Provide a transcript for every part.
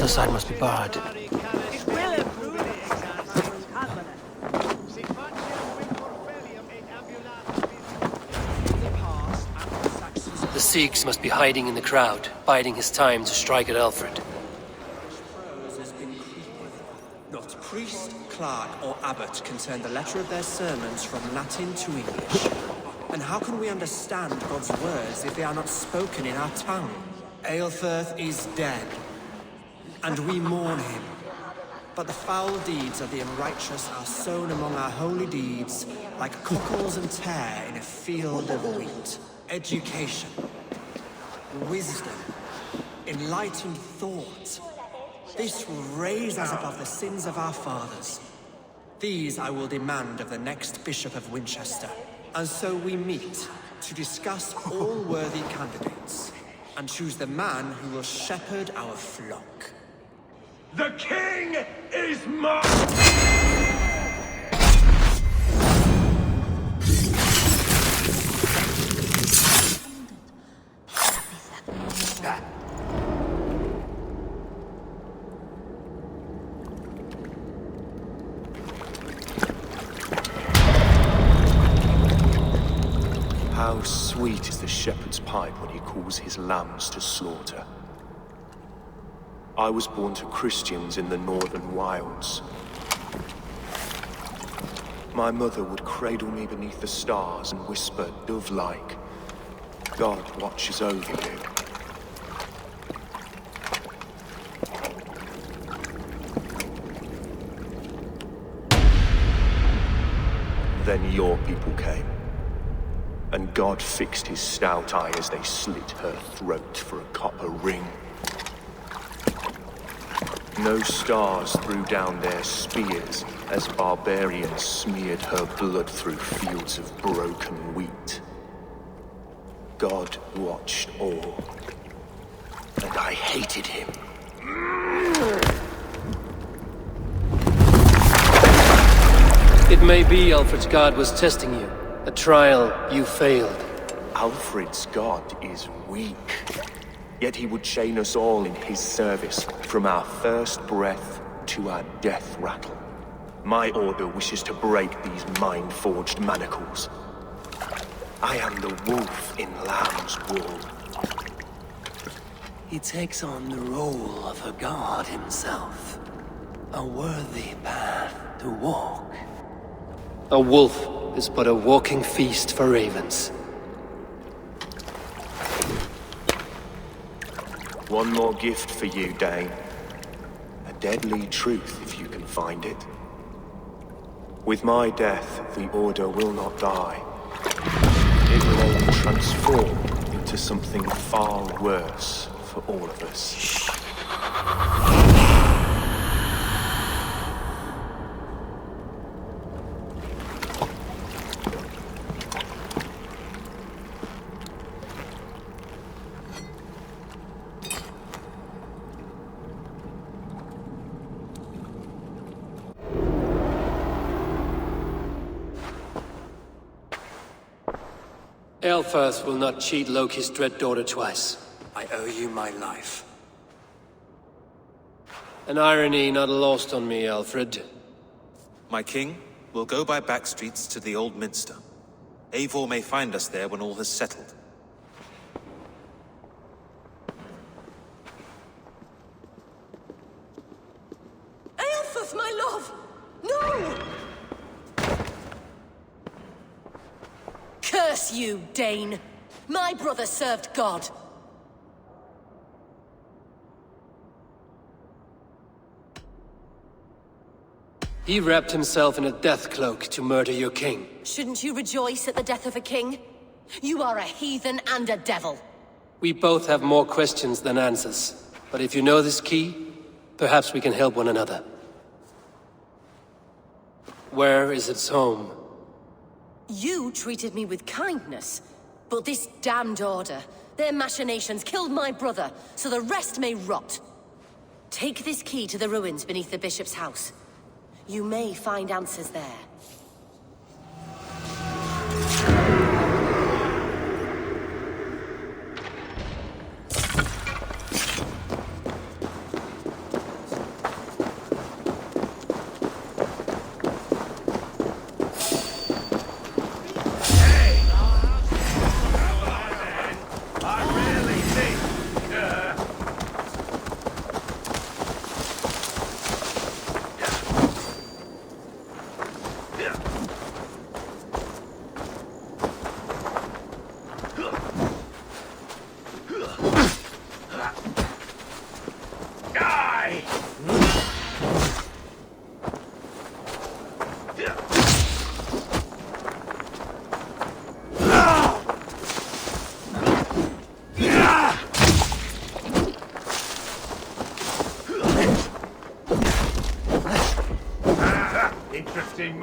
other side must be barred. The Seax must be hiding in the crowd, biding his time to strike at Alfred. Not priest, clerk, or abbot can turn the letter of their sermons from Latin to English. And how can we understand God's words if they are not spoken in our tongue? Eilfr is dead, and we mourn him. But the foul deeds of the unrighteous are sown among our holy deeds, like cockles and tare in a field of wheat. Education, wisdom, enlightened thought. This will raise us above the sins of our fathers. These I will demand of the next Bishop of Winchester. And so we meet to discuss all worthy candidates and choose the man who will shepherd our flock. The king is mine! How sweet is the shepherd's pipe when he calls his lambs to slaughter. I was born to Christians in the northern wilds. My mother would cradle me beneath the stars and whisper, dove-like, God watches over you. Then your people came. And God fixed his stout eye as they slit her throat for a copper ring. No stars threw down their spears as barbarians smeared her blood through fields of broken wheat. God watched all, and I hated him. It may be Alfred's god was testing you. A trial you failed. Alfred's god is weak. Yet he would chain us all in his service, from our first breath to our death rattle. My order wishes to break these mind-forged manacles. I am the wolf in lamb's wool. He takes on the role of a god himself. A worthy path to walk. A wolf is but a walking feast for ravens. One more gift for you, Dane. A deadly truth, if you can find it. With my death, the Order will not die. It will only transform into something far worse for all of us. Eilfr will not cheat Loki's dread daughter twice. I owe you my life. An irony not lost on me, Alfred. My king, we'll go by back streets to the Old Minster. Eivor may find us there when all has settled. Eilfr, my love! No! Curse you, Dane! My brother served God. He wrapped himself in a death cloak to murder your king. Shouldn't you rejoice at the death of a king? You are a heathen and a devil. We both have more questions than answers. But if you know this key, perhaps we can help one another. Where is its home? You treated me with kindness, but this damned order, their machinations killed my brother, so the rest may rot. Take this key to the ruins beneath the bishop's house. You may find answers there.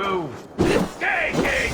move! Take it!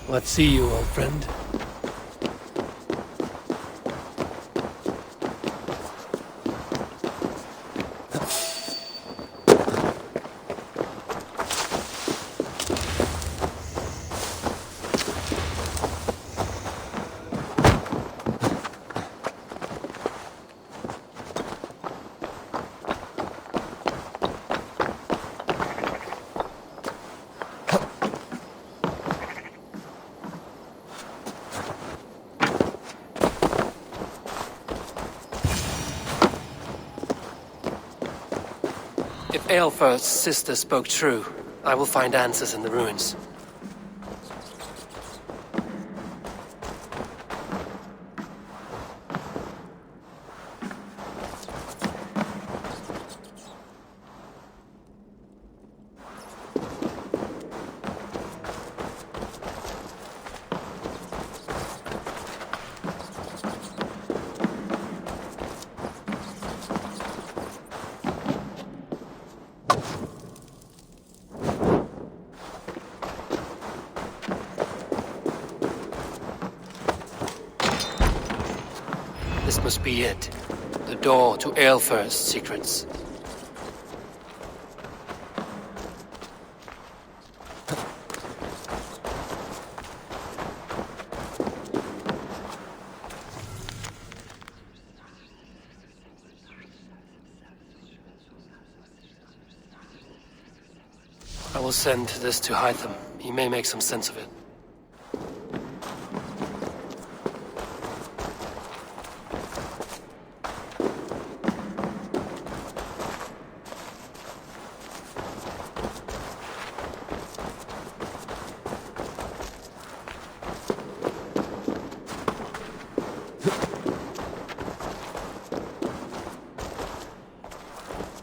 Let's see you, old friend. If ๊eɪvɔːr's sister spoke true, I will find answers in the ruins. This must be it. The door to ๊eɪvɔːr's secrets. I will send this to Hytham. He may make some sense of it.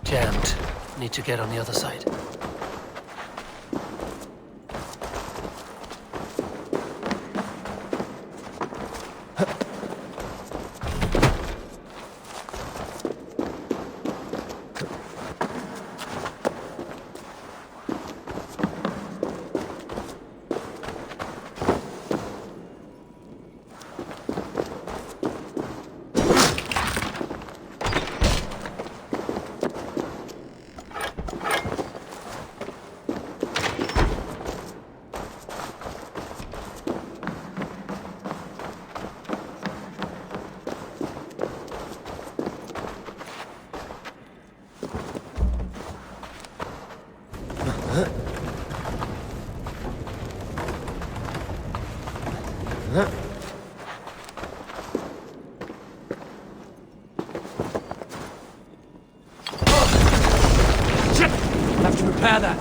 Jammed. Need to get on the other side. Have to repair that.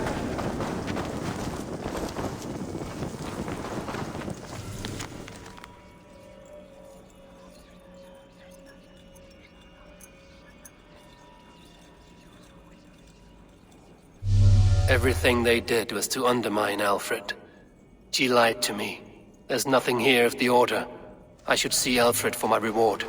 Everything they did was to undermine Alfred. She lied to me. There's nothing here of the Order. I should see Alfred for my reward.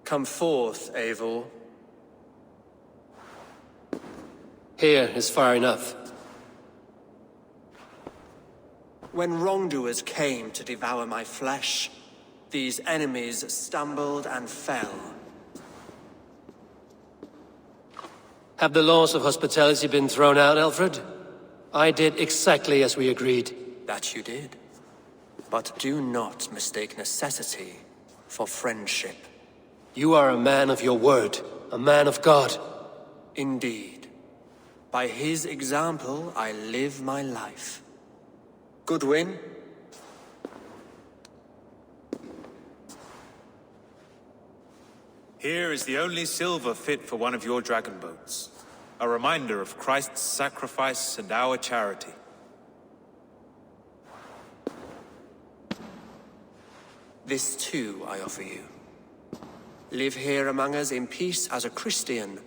Come forth, Eivor. Here is far enough. When wrongdoers came to devour my flesh, these enemies stumbled and fell. Have the laws of hospitality been thrown out, Alfred? I did exactly as we agreed. That you did. But do not mistake necessity for friendship. You are a man of your word, a man of God. Indeed. By his example, I live my life. Goodwin? Here is the only silver fit for one of your dragon boats. A reminder of Christ's sacrifice and our charity. This too I offer you. Live here among us in peace as a Christian,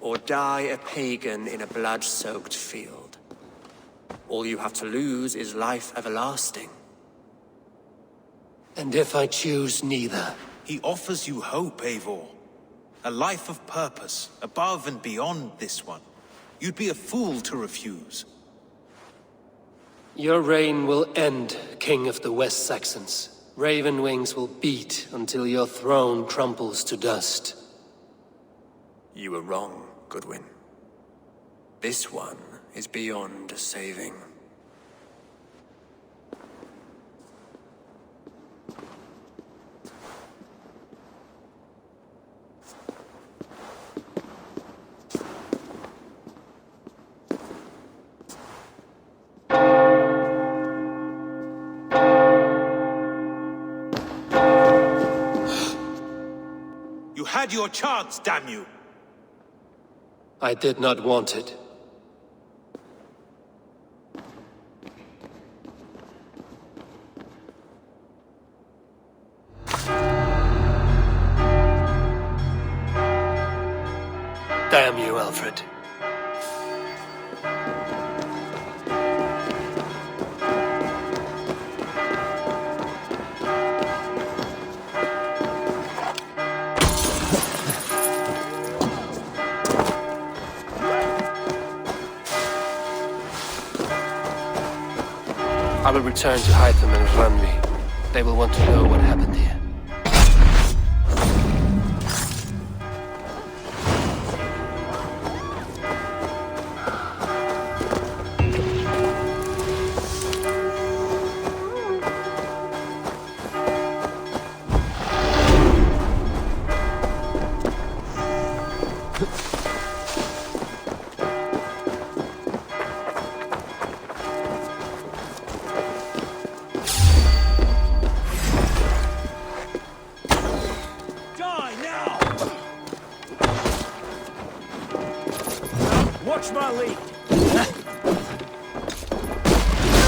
or die a pagan in a blood-soaked field. All you have to lose is life everlasting. And if I choose neither? He offers you hope, Eivor. A life of purpose, above and beyond this one. You'd be a fool to refuse. Your reign will end, King of the West Saxons. Raven wings will beat until your throne crumples to dust. You were wrong, Goodwin. This one is beyond saving. You had your chance, damn you! I did not want it. Damn you, Alfred. I will return to Hytham and Randvi. They will want to know what happened here. Watch my lead.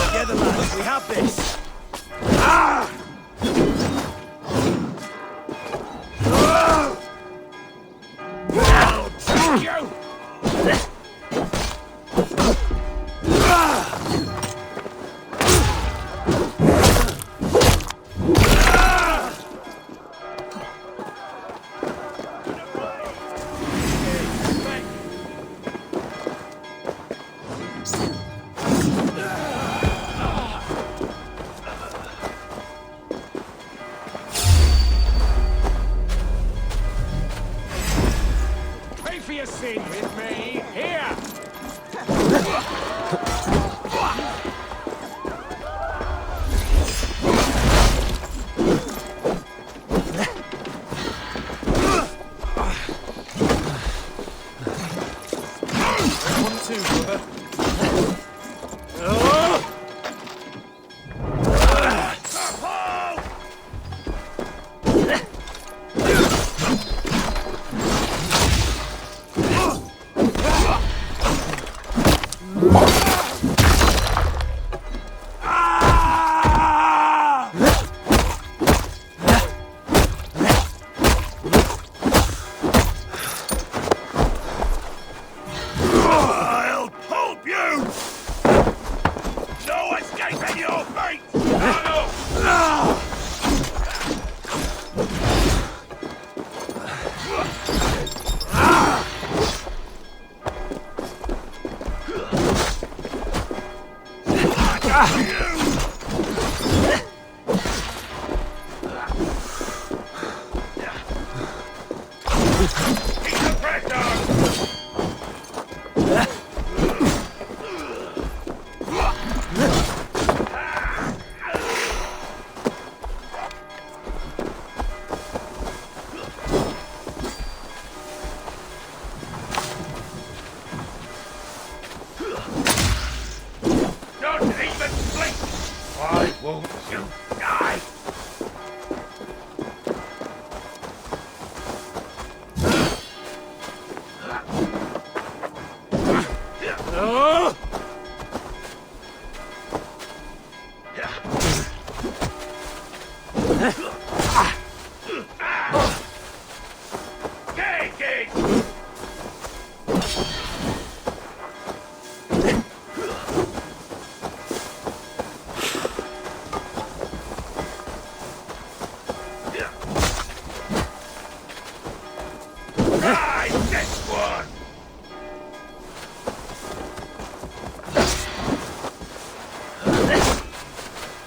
Together, lads, we have this. Ah! I'll take you. With me, here! One, two, brother.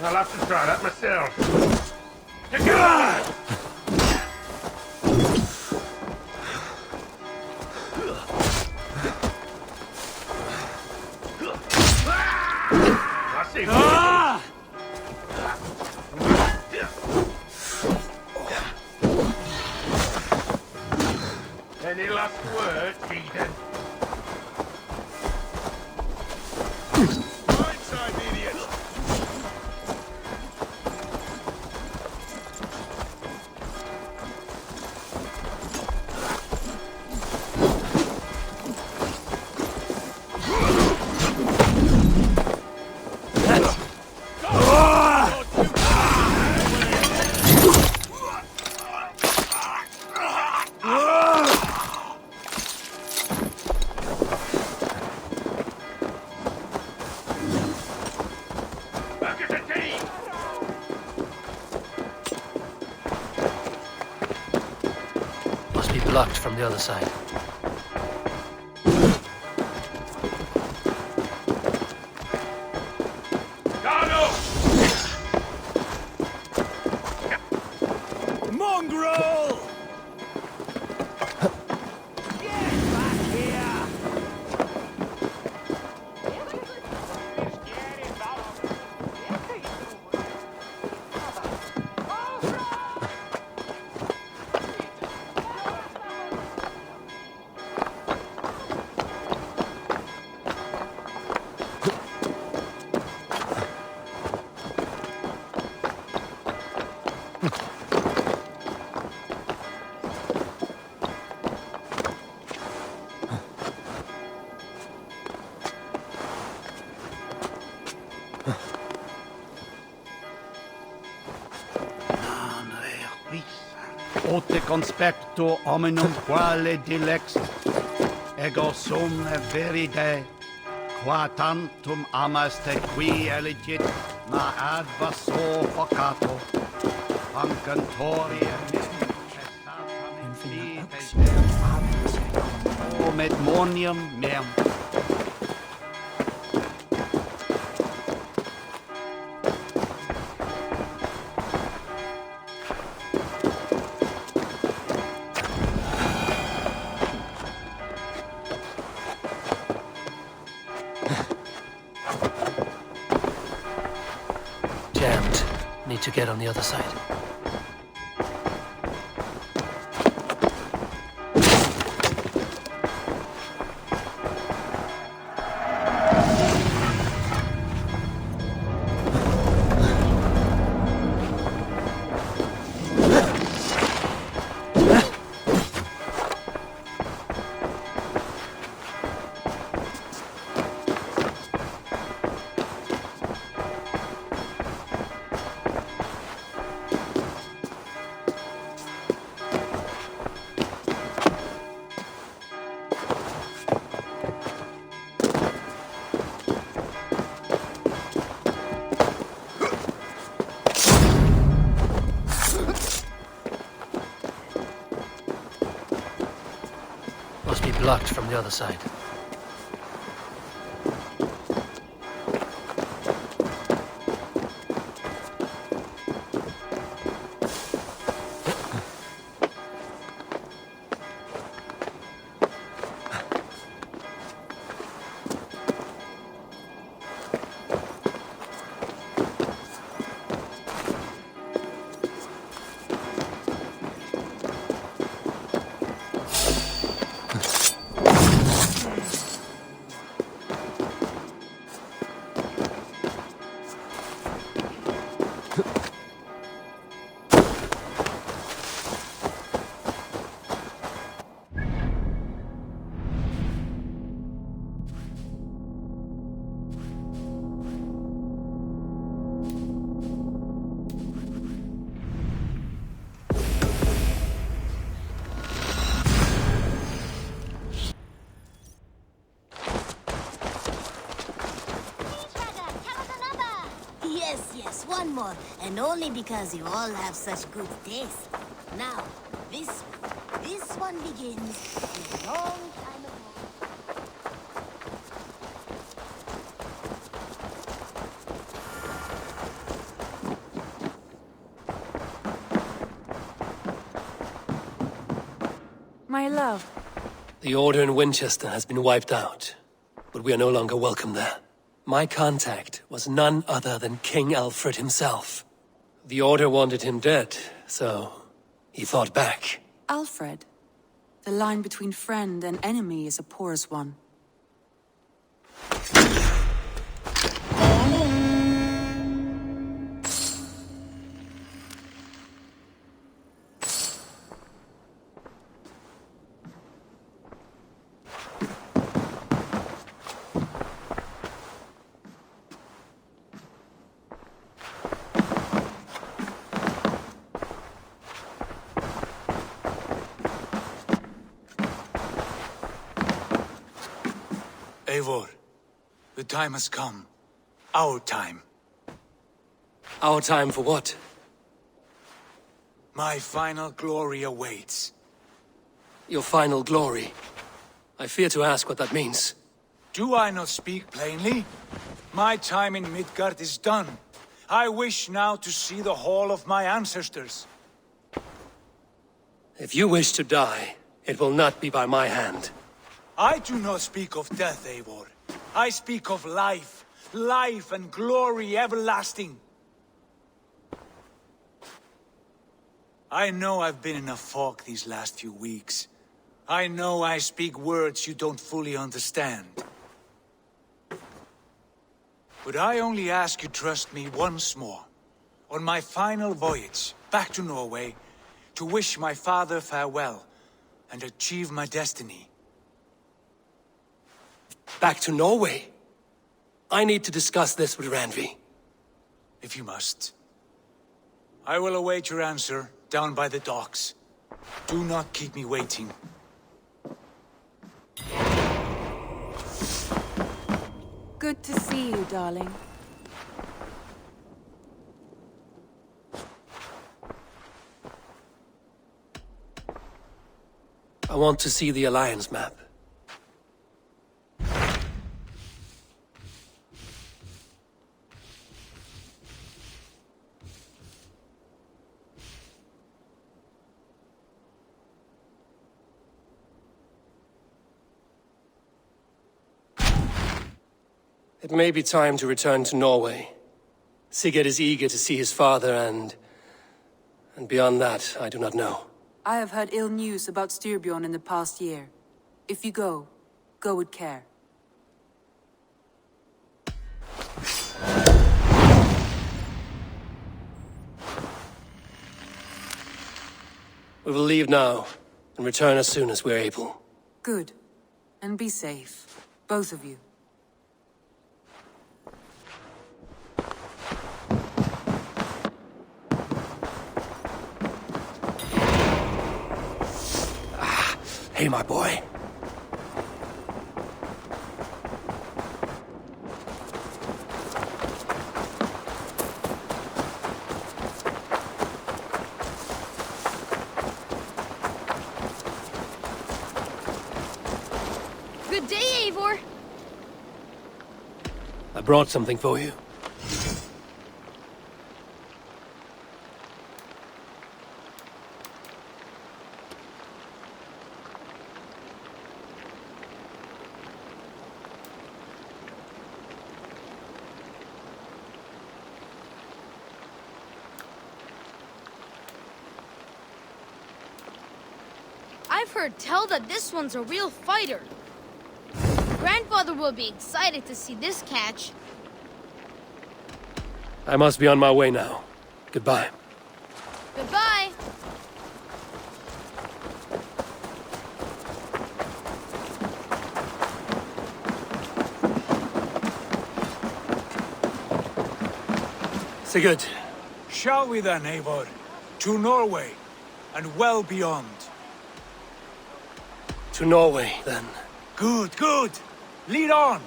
I'll have to try that myself. God! I see. Any last words, Eden? Right side, idiot! Blocked from the other side. Mongrel! Get back here! Ote conspecto hominum quale dilex, ego sum veride, qua tantum amaste qui elegit, ma advaso focato, ancantoria o medmonium meum. Jammed. Need to get on the other side. Must be blocked from the other side. Yes, one more, and only because you all have such good taste. Now, this one begins a long time ago. My love. The Order in Winchester has been wiped out, but we are no longer welcome there. My contact was none other than King Alfred himself. The Order wanted him dead, so he fought back. Alfred? The line between friend and enemy is a porous one. Eivor, the time has come. Our time. Our time for what? My final glory awaits. Your final glory. I fear to ask what that means. Do I not speak plainly? My time in Midgard is done. I wish now to see the hall of my ancestors. If you wish to die, it will not be by my hand. I do not speak of death, Eivor. I speak of life. Life and glory everlasting. I know I've been in a fog these last few weeks. I know I speak words you don't fully understand. But I only ask you trust me once more. On my final voyage back to Norway, to wish my father farewell and achieve my destiny. Back to Norway? I need to discuss this with Randvi. If you must. I will await your answer down by the docks. Do not keep me waiting. Good to see you, darling. I want to see the Alliance map. It may be time to return to Norway. Sigurd is eager to see his father and beyond that, I do not know. I have heard ill news about Styrbjorn in the past year. If you go with care. We will leave now, and return as soon as we're able. Good. And be safe. Both of you. Hey, my boy. Good day, Eivor. I brought something for you. I've heard tell that this one's a real fighter. Grandfather will be excited to see this catch. I must be on my way now. Goodbye. Goodbye. Sigurd. Shall we then, Eivor? To Norway, and well beyond. To Norway, then. Good, good. Lead on.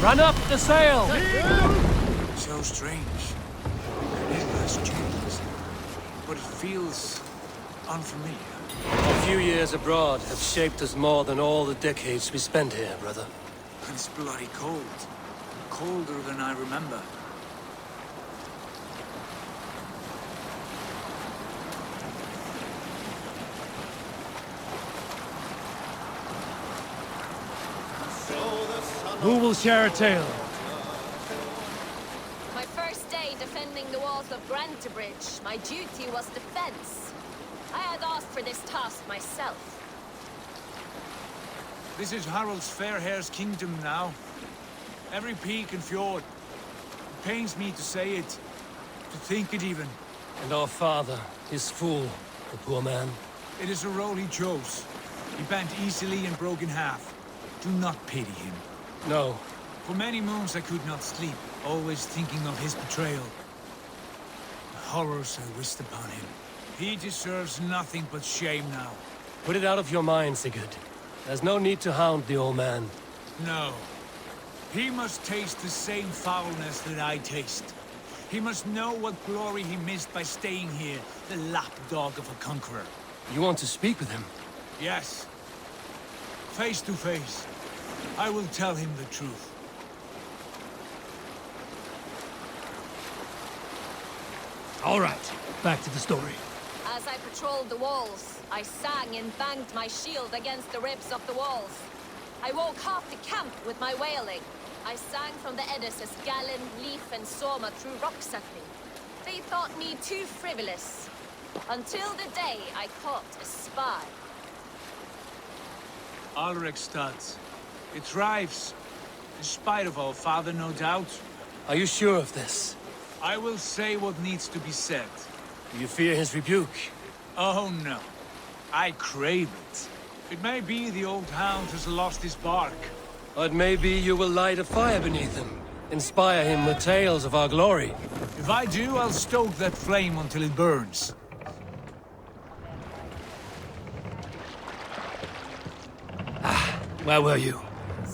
Run up the sail! So strange. It has changed, but it feels unfamiliar. A few years abroad have shaped us more than all the decades we spent here, brother. It's bloody cold. Colder than I remember. Who will share a tale? My first day defending the walls of Grantebridge, my duty was defense. I had asked for this task myself. This is Harald's Fairhair's kingdom now. Every peak and fjord. It pains me to say it, to think it even. And our father, his fool, the poor man. It is a role he chose. He bent easily and broke in half. Do not pity him. No. For many moons I could not sleep, always thinking of his betrayal. The horrors I wished upon him. He deserves nothing but shame now. Put it out of your mind, Sigurd. There's no need to hound the old man. No. He must taste the same foulness that I taste. He must know what glory he missed by staying here, the lapdog of a conqueror. You want to speak with him? Yes. Face to face. I will tell him the truth. All right, back to the story. As I patrolled the walls, I sang and banged my shield against the ribs of the walls. I woke half the camp with my wailing. I sang from the Eddas' Gallon, Leaf and Soma through rock-suckling. They thought me too frivolous. Until the day I caught a spy. Alrekstad. It thrives. In spite of our father, no doubt. Are you sure of this? I will say what needs to be said. Do you fear his rebuke? Oh no. I crave it. It may be the old hound has lost his bark. But maybe you will light a fire beneath him. Inspire him with tales of our glory. If I do, I'll stoke that flame until it burns. Where were you?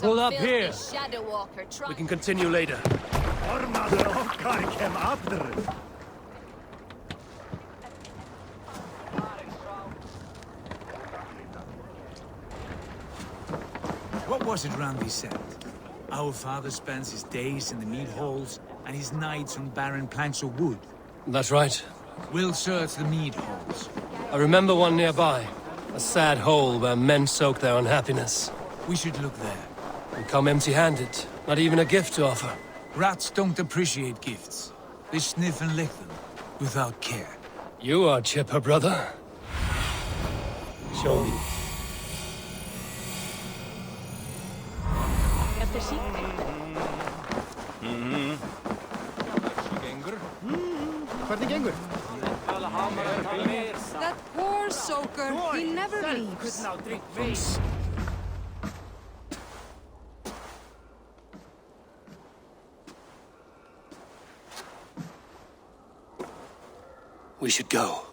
Pull up here. Shadow Walker We can continue later. What was it Randi said? Our father spends his days in the mead halls and his nights on barren planks of wood. That's right. We'll search the mead halls. I remember one nearby. A sad hole where men soak their unhappiness. We should look there. And come empty-handed. Not even a gift to offer. Rats don't appreciate gifts. They sniff and lick them, without care. You are chipper, brother. Show me. That poor soaker, he never leaves. We should go.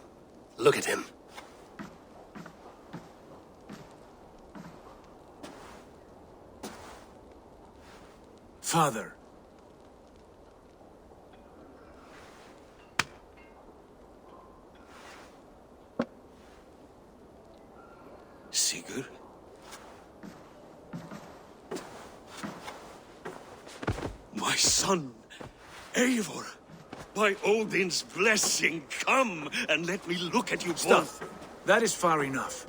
Look at him. Father. Sigurd? My son, Eivor! By Odin's blessing, come and let me look at you both. That is far enough.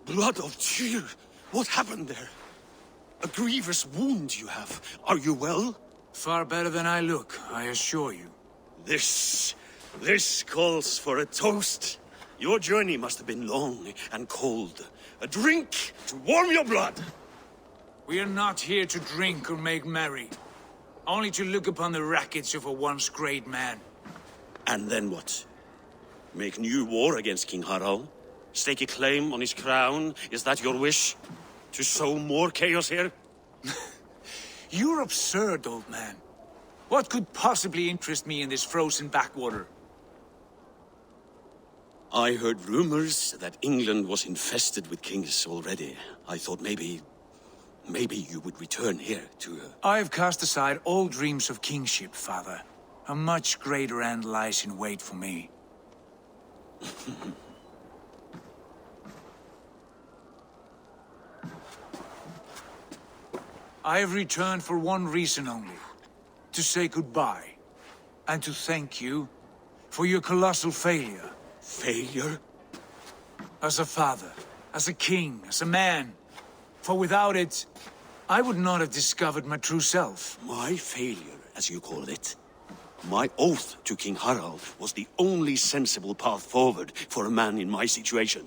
Blood of Tyr! What happened there? A grievous wound you have. Are you well? Far better than I look, I assure you. This calls for a toast. Your journey must have been long and cold. A drink to warm your blood. We are not here to drink or make merry. Only to look upon the wreckage of a once great man. And then what? Make new war against King Harald? Stake a claim on his crown? Is that your wish? To sow more chaos here? You're absurd, old man. What could possibly interest me in this frozen backwater? I heard rumors that England was infested with kings already. I thought maybe you would return here to... I've cast aside all dreams of kingship, father. A much greater end lies in wait for me. I have returned for one reason only. To say goodbye. And to thank you for your colossal failure. Failure? As a father, as a king, as a man. For without it, I would not have discovered my true self. My failure, as you call it. My oath to King Harald was the only sensible path forward for a man in my situation.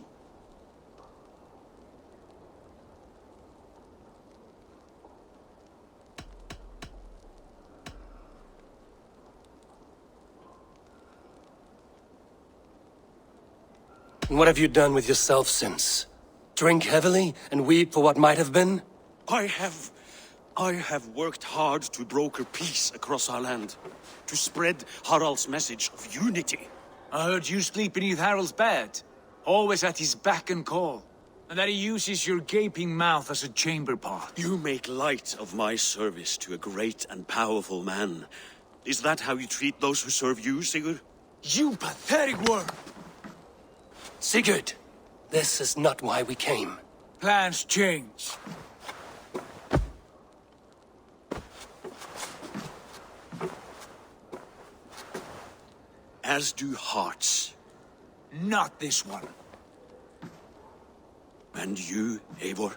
And what have you done with yourself since? Drink heavily and weep for what might have been? I have worked hard to broker peace across our land. To spread Harald's message of unity. I heard you sleep beneath Harald's bed. Always at his beck and call. And that he uses your gaping mouth as a chamber pot. You make light of my service to a great and powerful man. Is that how you treat those who serve you, Sigurd? You pathetic worm! Sigurd, this is not why we came. Plans change. As do hearts. Not this one. And you, Eivor?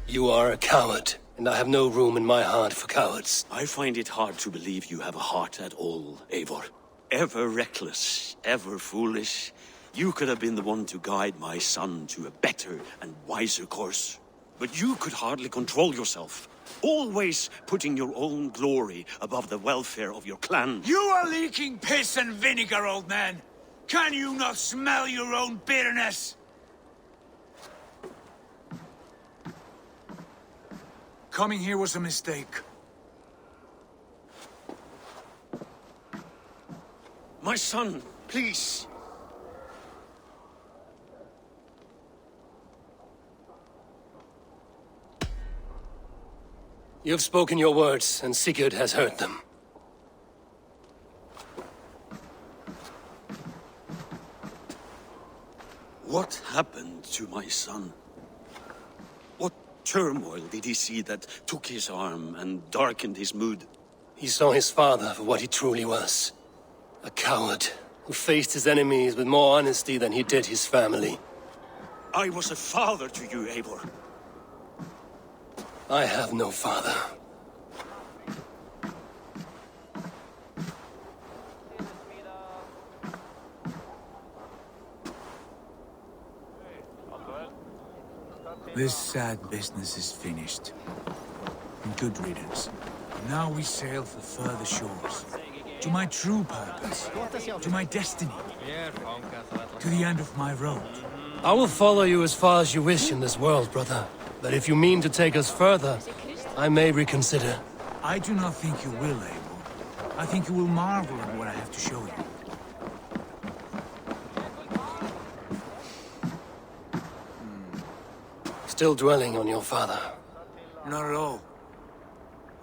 You are a coward, and I have no room in my heart for cowards. I find it hard to believe you have a heart at all, Eivor. Ever reckless, ever foolish. You could have been the one to guide my son to a better and wiser course. But you could hardly control yourself. Always putting your own glory above the welfare of your clan. You are leaking piss and vinegar, old man! Can you not smell your own bitterness? Coming here was a mistake. My son, please. You have spoken your words, and Sigurd has heard them. What happened to my son? What turmoil did he see that took his arm and darkened his mood? He saw his father for what he truly was. A coward, who faced his enemies with more honesty than he did his family. I was a father to you, Eivor. I have no father. This sad business is finished. And good riddance. Now we sail for further shores. To my true purpose. To my destiny. To the end of my road. I will follow you as far as you wish in this world, brother. But if you mean to take us further, I may reconsider. I do not think you will, Eivor. I think you will marvel at what I have to show you. Still dwelling on your father? Not at all.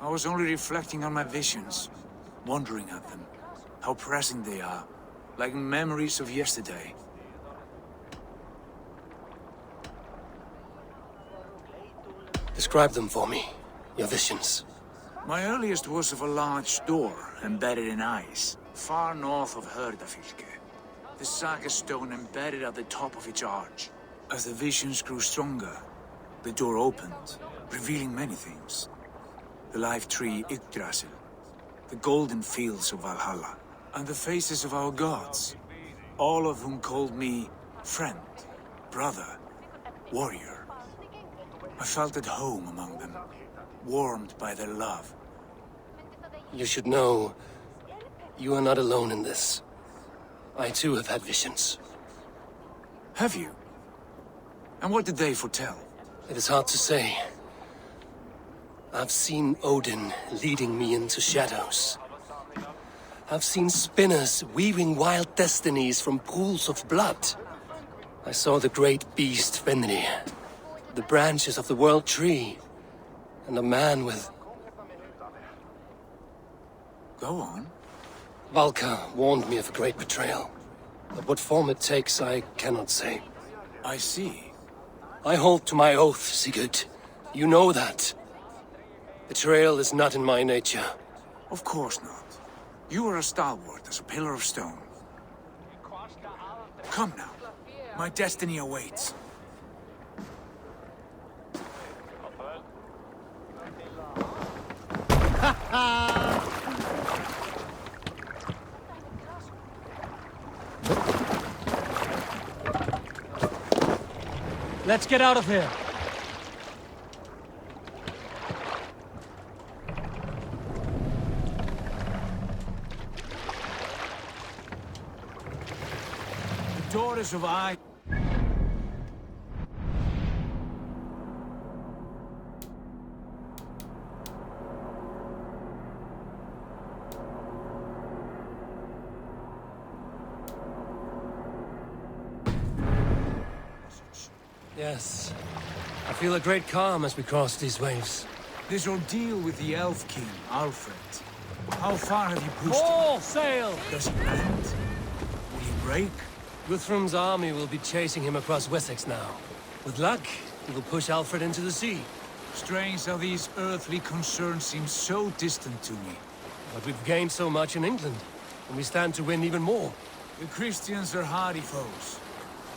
I was only reflecting on my visions, wondering at them. How pressing they are, like memories of yesterday. Describe them for me, your visions. My earliest was of a large door embedded in ice, far north of Herdafylke. The saga stone embedded at the top of its arch. As the visions grew stronger, the door opened, revealing many things. The life tree Yggdrasil, the golden fields of Valhalla, and the faces of our gods, all of whom called me friend, brother, warrior. I felt at home among them, warmed by their love. You should know, you are not alone in this. I too have had visions. Have you? And what did they foretell? It is hard to say. I've seen Odin leading me into shadows. I've seen spinners weaving wild destinies from pools of blood. I saw the great beast Fenrir, the branches of the world tree, and a man with Go on. Valka warned me of a great betrayal. But what form it takes, I cannot say. I see. I hold to my oath, Sigurd. You know that. Betrayal is not in my nature. Of course not. You are a stalwart as a pillar of stone. Come now. My destiny awaits. Let's get out of here. The daughters of I... Yes. I feel a great calm as we cross these waves. This ordeal with the Elf King, Alfred. How far have you pushed him? All sail! Does he land? Will he break? Guthrum's army will be chasing him across Wessex now. With luck, he will push Alfred into the sea. Strange how these earthly concerns seem so distant to me. But we've gained so much in England, and we stand to win even more. The Christians are hardy foes.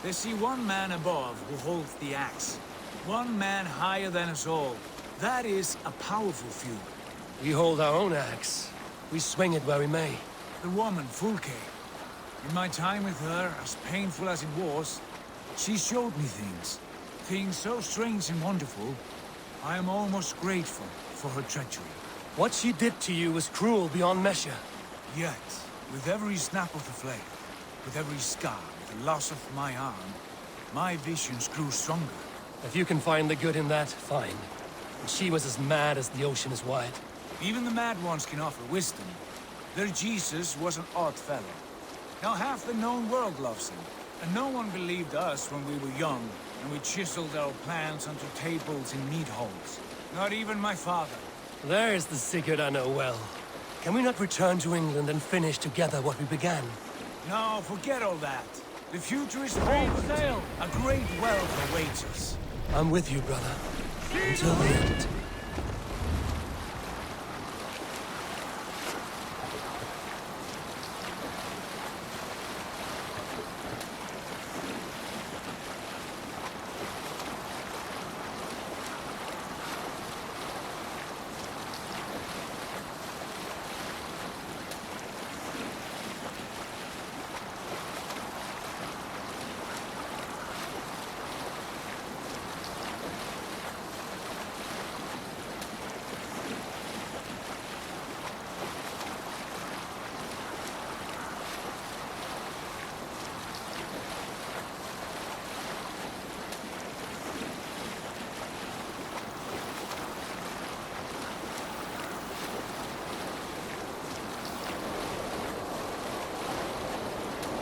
They see one man above who holds the axe. One man higher than us all. That is a powerful feud. We hold our own axe. We swing it where we may. The woman, Fulke. In my time with her, as painful as it was, she showed me things. Things so strange and wonderful, I am almost grateful for her treachery. What she did to you was cruel beyond measure. Yet, with every snap of the flame, with every scar, the loss of my arm, my visions grew stronger. If you can find the good in that, fine. But she was as mad as the ocean is wide. Even the mad ones can offer wisdom. Their Jesus was an odd fellow. Now half the known world loves him. And no one believed us when we were young, and we chiseled our plans onto tables in meat halls. Not even my father. There is the Sigurd I know well. Can we not return to England and finish together what we began? No, forget all that. The future is forward. Sail! A great wealth awaits us. I'm with you, brother. Until the end.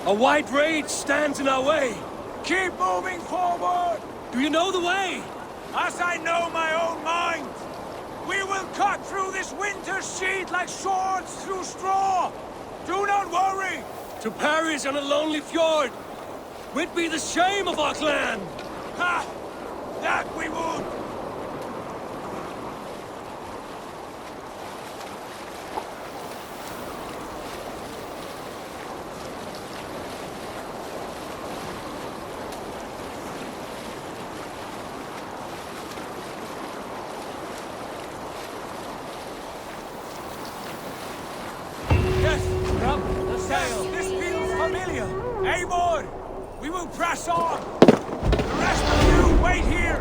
A white rage stands in our way. Keep moving forward! Do you know the way? As I know my own mind! We will cut through this winter's sheet like swords through straw! Do not worry! To perish on a lonely fjord! Would be the shame of our clan! Ha! That we would! This feels familiar! Eivor! We will press on! The rest of you, wait here!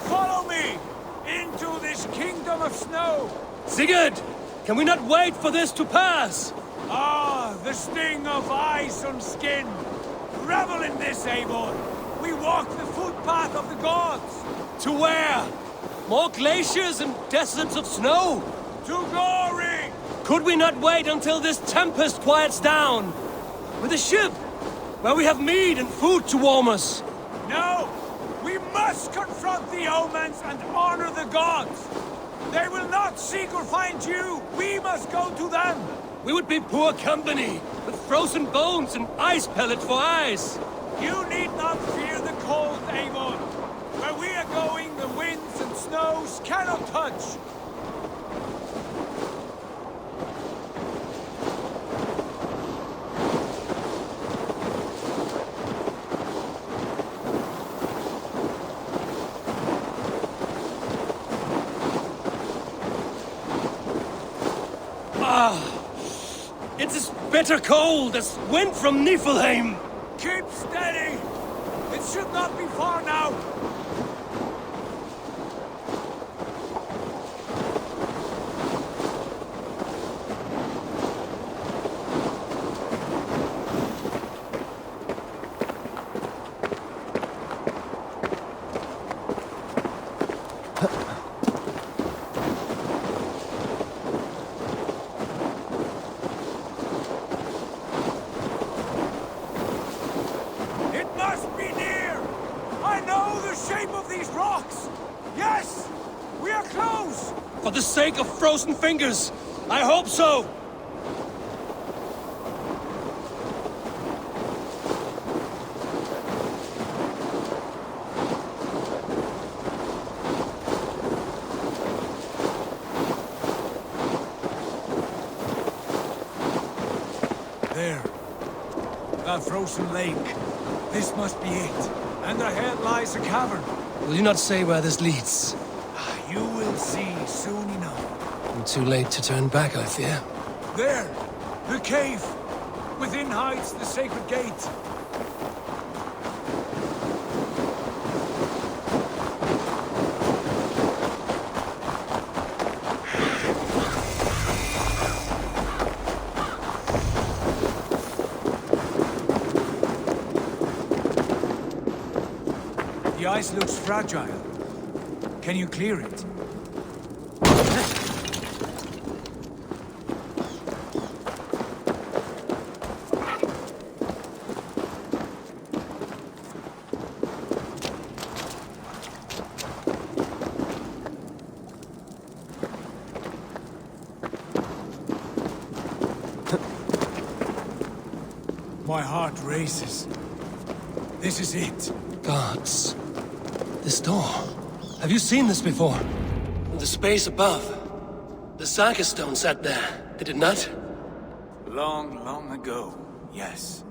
Follow me! Into this kingdom of snow! Sigurd! Can we not wait for this to pass? Ah, the sting of ice on skin! Revel in this, Eivor! We walk the footpath of the gods! To where? More glaciers and deserts of snow! To glory! Could we not wait until this tempest quiets down? With a ship, where we have meat and food to warm us. No! We must confront the omens and honor the gods! They will not seek or find you! We must go to them! We would be poor company, with frozen bones and ice pellets for eyes. You need not fear the cold, Eivor. Where we are going, the winds and snows cannot touch. It's as bitter cold as wind from Niflheim. Keep steady! It should not be far now! For the sake of frozen fingers, I hope so! There. That frozen lake. This must be it. And ahead lies a cavern. Will you not say where this leads? You will see soon enough. Too late to turn back, I fear. There! The cave! Within hides the sacred gate. The ice looks fragile. Can you clear it? My heart races. This is it. Gods. This door. Have you seen this before? The space above. The Saga stone sat there, did it not? Long, long ago, yes.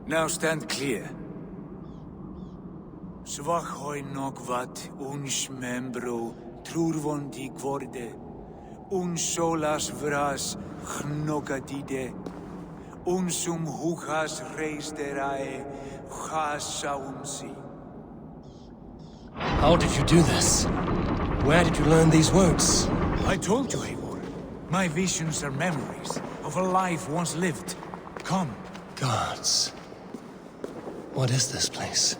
Now stand clear. Svachoi nokvat uns membro trurvondi gvorde, uns solas vras hnokadide, unsum huchas reisterae chasaunsi. How did you do this? Where did you learn these words? I told you, Eivor. My visions are memories of a life once lived. Come. Gods. What is this place?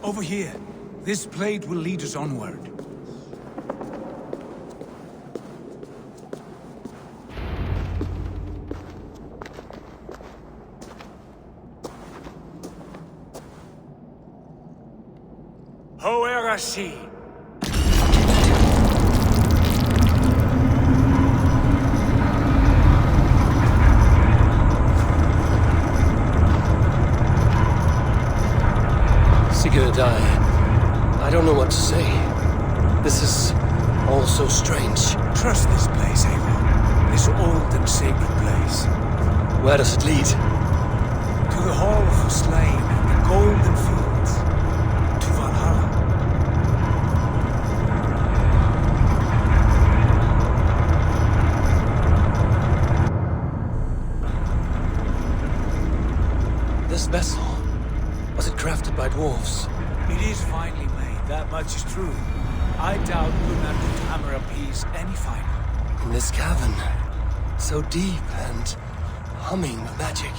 Over here. This blade will lead us onward. Hoerasi. I don't know what to say. This is all so strange. Trust this place, Eivor. This old and sacred place. Where does it lead? To the Hall of the Slain and the Golden Fields. To Valhalla. vessel? Was it crafted by dwarves? It is finely made, that much is true. I doubt Gunnar could hammer a piece any finer. In this cavern, so deep and humming with magic.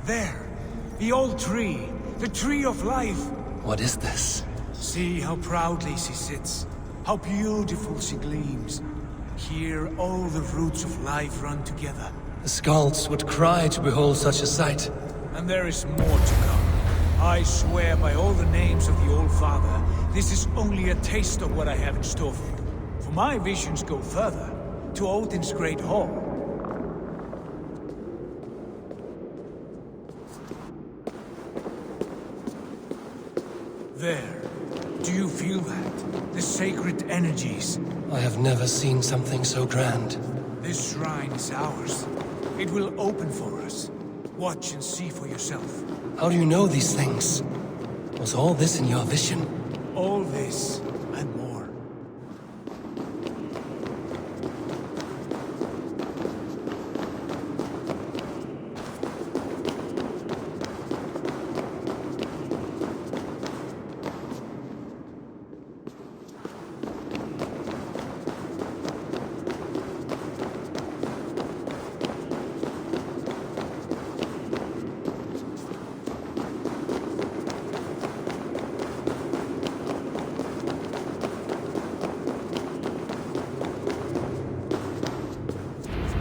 There, the old tree, the tree of life. What is this? See how proudly she sits, how beautiful she gleams. Here all the roots of life run together. The Skalds would cry to behold such a sight. And there is more to come. I swear by all the names of the Old Father, this is only a taste of what I have in store for you. For my visions go further, to Odin's great hall. There. Do you feel that? The sacred energies. I have never seen something so grand. This shrine is ours. It will open for us. Watch and see for yourself. How do you know these things? Was all this in your vision? All this and more.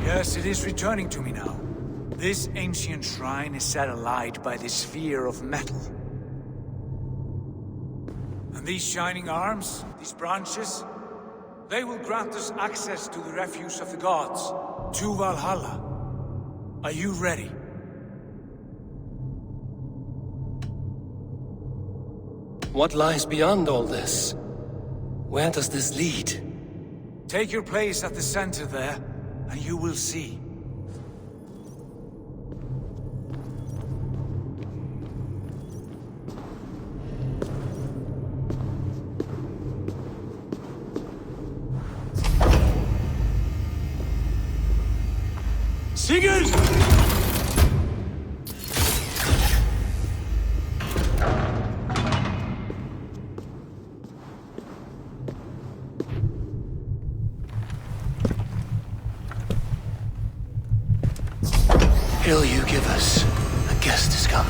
Yes, it is returning to me now. This ancient shrine is set alight by this sphere of metal. And these shining arms, these branches, they will grant us access to the refuse of the gods, to Valhalla. Are you ready? What lies beyond all this? Where does this lead? Take your place at the center there, and you will see. Sigurd! Hill you give us, a guest has come.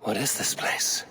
What is this place?